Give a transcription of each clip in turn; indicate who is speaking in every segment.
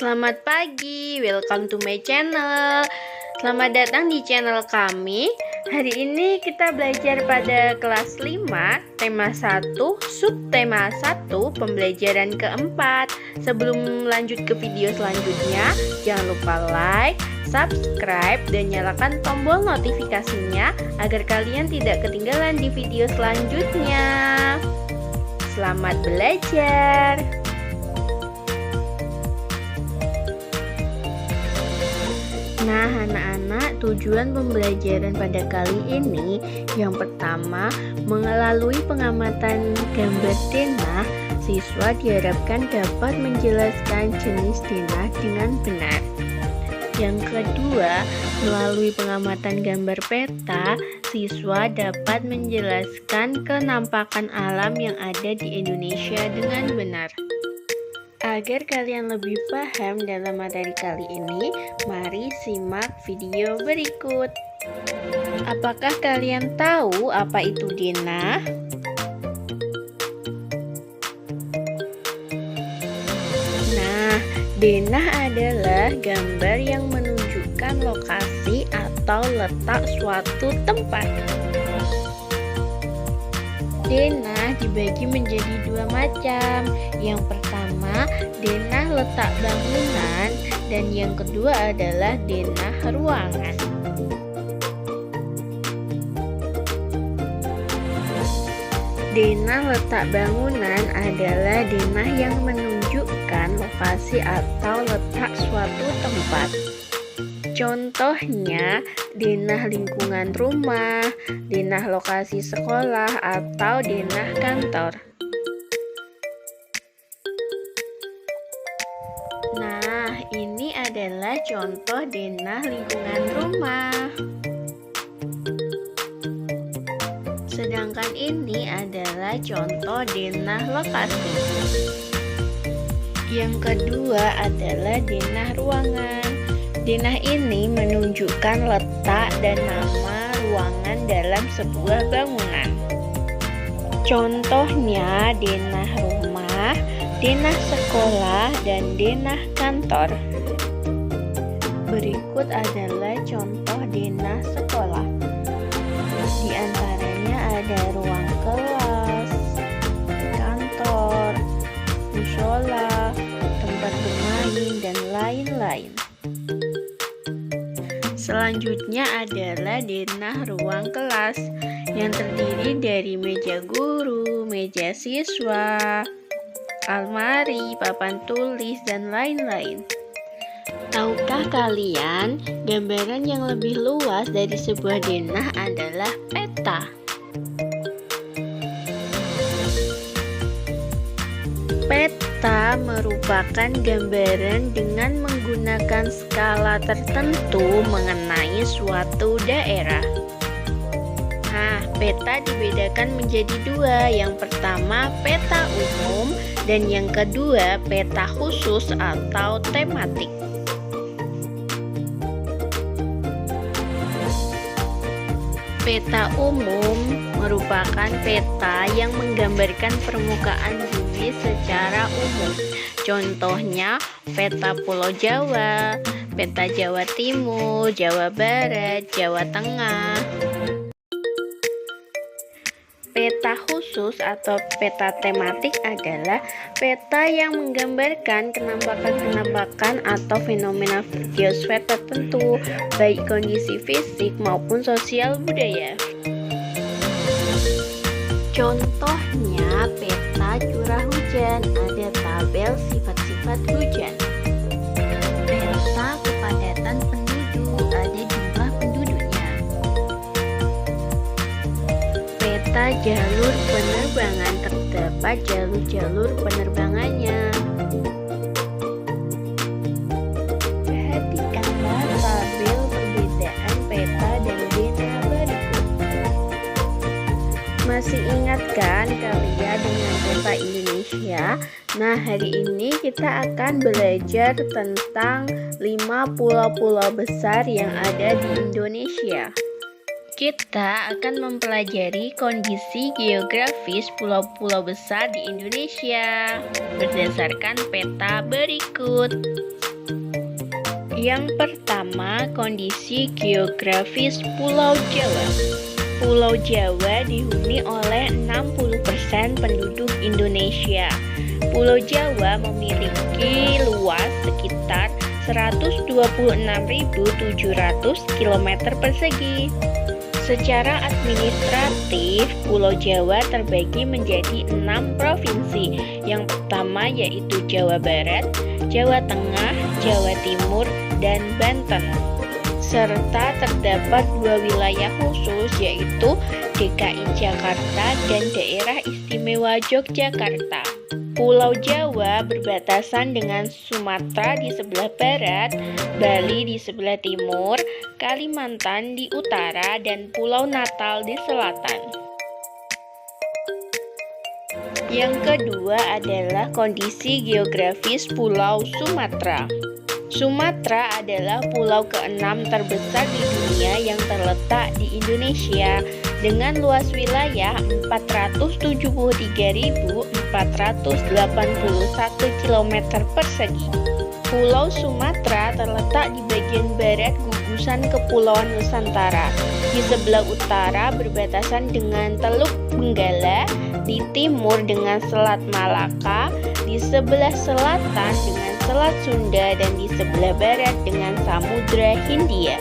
Speaker 1: Selamat pagi, welcome to my channel. Selamat datang di channel kami. Hari ini kita belajar pada kelas 5, tema 1, subtema 1, pembelajaran keempat. Sebelum lanjut ke video selanjutnya, jangan lupa like, subscribe, dan nyalakan tombol notifikasinya agar kalian tidak ketinggalan di video selanjutnya. Selamat belajar. Nah, anak-anak, tujuan pembelajaran pada kali ini yang pertama, melalui pengamatan gambar denah, siswa diharapkan dapat menjelaskan jenis denah dengan benar. Yang kedua, melalui pengamatan gambar peta, siswa dapat menjelaskan kenampakan alam yang ada di Indonesia dengan benar. Agar kalian lebih paham dalam materi kali ini, mari simak video berikut. Apakah kalian tahu apa itu denah? Nah, denah adalah gambar yang menunjukkan lokasi atau letak suatu tempat. Denah dibagi menjadi dua macam. Yang pertama, denah letak bangunan, dan yang kedua adalah denah ruangan. Denah letak bangunan adalah denah yang menunjukkan lokasi atau letak suatu tempat. Contohnya, denah lingkungan rumah, denah lokasi sekolah, atau denah kantor. Nah, ini adalah contoh denah lingkungan rumah. Sedangkan ini adalah contoh denah lokasi. Yang kedua adalah denah ruangan. Denah ini menunjukkan letak dan nama ruangan dalam sebuah bangunan. Contohnya denah rumah, denah sekolah, dan denah kantor. Berikut adalah contoh denah sekolah. Di antaranya ada ruang kelas, kantor, musola, tempat bermain, dan lain-lain. Selanjutnya adalah denah ruang kelas yang terdiri dari meja guru, meja siswa, almari, papan tulis, dan lain-lain. Tahukah kalian, gambaran yang lebih luas dari sebuah denah adalah peta? Peta merupakan gambaran dengan menggunakan skala tertentu mengenai suatu daerah. Nah, peta dibedakan menjadi dua. Yang pertama, peta umum, dan yang kedua, peta khusus atau tematik. Peta umum merupakan peta yang menggambarkan permukaan bumi secara umum. Contohnya, peta Pulau Jawa, peta Jawa Timur, Jawa Barat, Jawa Tengah. Peta khusus atau peta tematik adalah peta yang menggambarkan kenampakan-kenampakan atau fenomena geosfer tertentu, baik kondisi fisik maupun sosial budaya. Contohnya, peta curah hujan, ada tabel sifat-sifat hujan. Peta kepadatan penduduk, ada jumlah penduduknya. Peta jalur penerbangan, terdapat jalur-jalur penerbangannya. Perhatikanlah tabel perbedaan peta dan denah berikut. Masih ingatkah kalian dengan peta Indonesia? Nah, hari ini kita akan belajar tentang 5 pulau-pulau besar yang ada di Indonesia. Kita akan mempelajari kondisi geografis pulau-pulau besar di Indonesia berdasarkan peta berikut. Yang pertama, kondisi geografis Pulau Jawa. Pulau Jawa dihuni oleh 60% penduduk Indonesia. Pulau Jawa memiliki luas sekitar 126.700 km persegi. Secara administratif, Pulau Jawa terbagi menjadi 6 provinsi. Yang pertama yaitu Jawa Barat, Jawa Tengah, Jawa Timur, dan Banten. Serta terdapat 2 wilayah khusus yaitu DKI Jakarta dan Daerah Istimewa Yogyakarta. Pulau Jawa berbatasan dengan Sumatera di sebelah barat, Bali di sebelah timur, Kalimantan di utara, dan Pulau Natal di selatan. Yang kedua adalah kondisi geografis Pulau Sumatera. Sumatera adalah pulau ke-6 terbesar di dunia yang terletak di Indonesia dengan luas wilayah 473.481 km persegi. Pulau Sumatera terletak di bagian barat gugusan Kepulauan Nusantara. Di sebelah utara berbatasan dengan Teluk Benggala, di timur dengan Selat Malaka, di sebelah selatan dengan Selat Sunda, dan di sebelah barat dengan Samudra Hindia.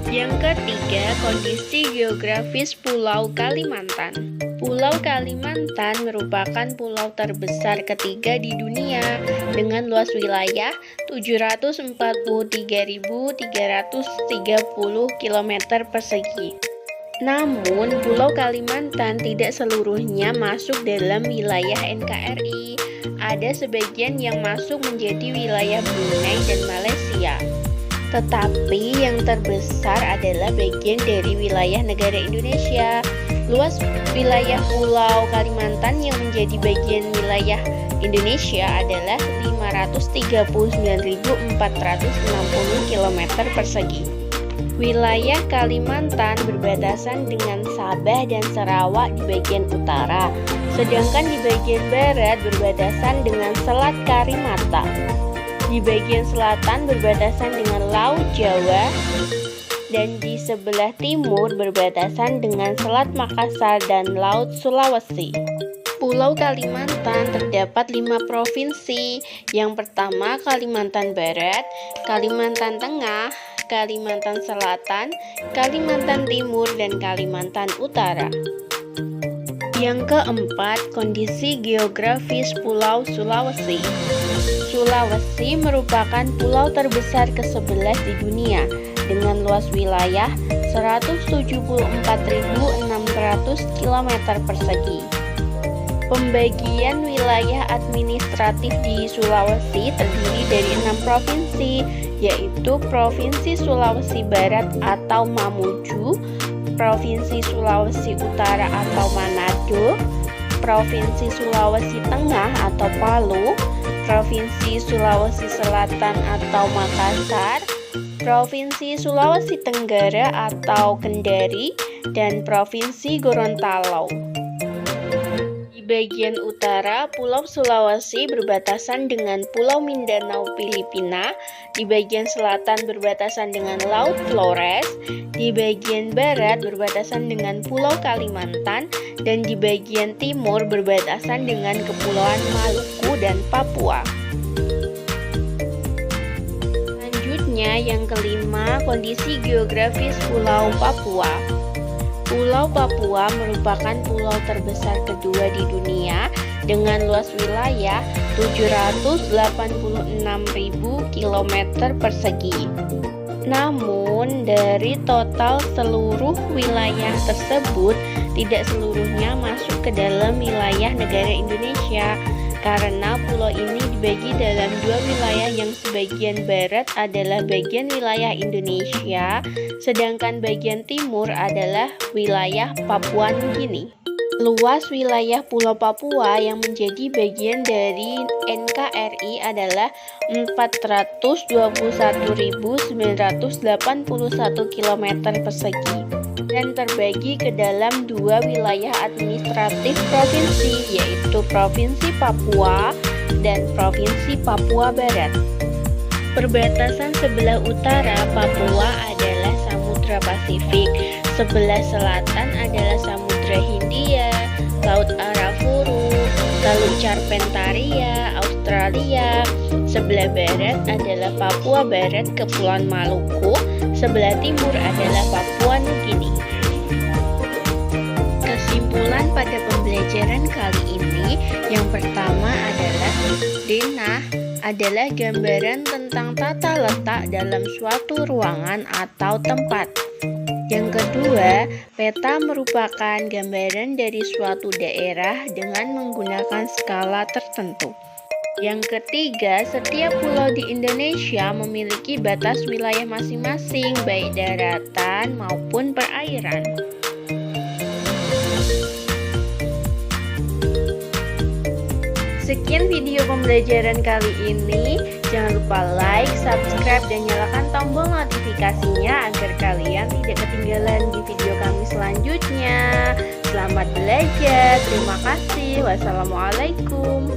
Speaker 1: Yang ketiga, kondisi geografis Pulau Kalimantan. Pulau Kalimantan merupakan pulau terbesar ketiga di dunia dengan luas wilayah 743.330 km persegi. Namun, Pulau Kalimantan tidak seluruhnya masuk dalam wilayah NKRI. Ada sebagian yang masuk menjadi wilayah Brunei dan Malaysia. Tetapi yang terbesar adalah bagian dari wilayah negara Indonesia. Luas wilayah Pulau Kalimantan yang menjadi bagian wilayah Indonesia adalah 539.460 km persegi. Wilayah Kalimantan berbatasan dengan Sabah dan Sarawak di bagian utara, sedangkan di bagian barat berbatasan dengan Selat Karimata. Di bagian selatan berbatasan dengan Laut Jawa, dan di sebelah timur berbatasan dengan Selat Makassar dan Laut Sulawesi. Pulau Kalimantan terdapat 5 provinsi. Yang pertama Kalimantan Barat, Kalimantan Tengah, Kalimantan Selatan, Kalimantan Timur, dan Kalimantan Utara. Yang keempat, kondisi geografis Pulau Sulawesi. Sulawesi merupakan pulau terbesar ke-11 di dunia dengan luas wilayah 174.600 km persegi. Pembagian wilayah administratif di Sulawesi terdiri dari 6 provinsi, yaitu Provinsi Sulawesi Barat atau Mamuju, Provinsi Sulawesi Utara atau Manado, Provinsi Sulawesi Tengah atau Palu, Provinsi Sulawesi Selatan atau Makassar, Provinsi Sulawesi Tenggara atau Kendari, dan Provinsi Gorontalo. Di bagian utara, Pulau Sulawesi berbatasan dengan Pulau Mindanao, Filipina. Di bagian selatan berbatasan dengan Laut Flores. Di bagian barat berbatasan dengan Pulau Kalimantan. Dan di bagian timur berbatasan dengan Kepulauan Maluku dan Papua. Selanjutnya, yang kelima, kondisi geografis Pulau Papua. Pulau Papua merupakan pulau terbesar kedua di dunia dengan luas wilayah 786.000 km persegi. Namun, dari total seluruh wilayah tersebut, tidak seluruhnya masuk ke dalam wilayah negara Indonesia, karena pulau ini dibagi dalam 2 wilayah yang sebagian barat adalah bagian wilayah Indonesia, sedangkan bagian timur adalah wilayah Papua Nugini. Luas wilayah Pulau Papua yang menjadi bagian dari NKRI adalah 421.981 km persegi dan terbagi ke dalam 2 wilayah administratif provinsi, yaitu Provinsi Papua dan Provinsi Papua Barat. Perbatasan sebelah utara Papua adalah Samudra Pasifik, sebelah selatan adalah Samudra Hindia, Laut Arafuru, lalu Carpentaria, Australia. Sebelah barat adalah Papua Barat, Kepulauan Maluku. Sebelah timur adalah Papua Nugini. Kesimpulan pada pembelajaran kali ini, yang pertama adalah denah adalah gambaran tentang tata letak dalam suatu ruangan atau tempat. Yang kedua, peta merupakan gambaran dari suatu daerah dengan menggunakan skala tertentu. Yang ketiga, setiap pulau di Indonesia memiliki batas wilayah masing-masing, baik daratan maupun perairan. Sekian video pembelajaran kali ini. Jangan lupa like, subscribe, dan nyalakan tombol notifikasinya agar kalian tidak ketinggalan di video kami selanjutnya. Selamat belajar. Terima kasih. Wassalamualaikum.